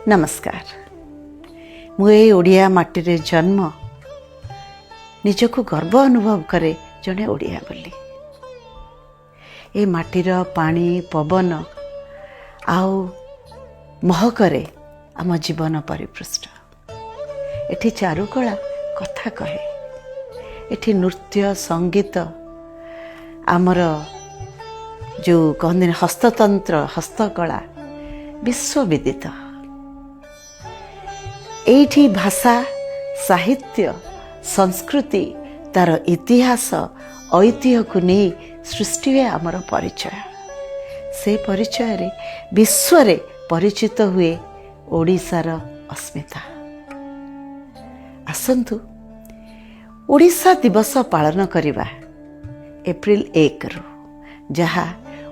नमस्कार। मुझे ओडिया माटी रे जन्म निजको गर्व अनुभव करे जड़े ओडिया बोली। ए माटीर पानी पवन आउ महकरे आम जीवन परिपृष्ट। एठी चारुकला कथा कहे, एठी नृत्य संगीत आमर जो कहते हस्ततंत्र हस्तकला विश्वविदित। एठी भाषा साहित्य संस्कृति तार इतिहास ऐतिह्य को नहीं सृष्टि हुए आमर परिचय। से परिचय रे विश्व रे परिचित हुए ओडिशार अस्मिता। आसंतु ओडिशा दिवस पालन करिबा एप्रिल 1 रु, जहा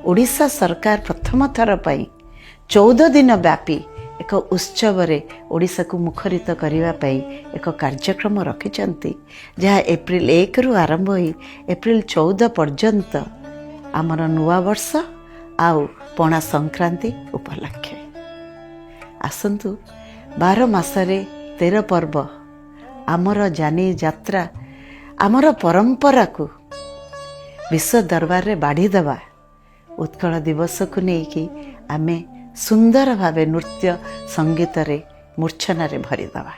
ओडिशा सरकार प्रथम थर पई 14 दिन व्यापी एक उत्सव रे ओडिशा को मुखरित करने एक कार्यक्रम रखिंट, जहाँ एप्रिल 1 रु आरंभ हो एप्रिल 14 पर्यंत आमर नुआ वर्ष आउ पणा संक्रांति उपलक्षे। आसंतु 12 मासरे 13 पर्व आमर जानी यात्रा आमर परंपरा को विश्व दरबार रे बाढ़ी देवा उत्कल दिवस को लेकिन आमे सुंदर भावे नृत्य संगीत रे मूर्छना रे भरी देवा।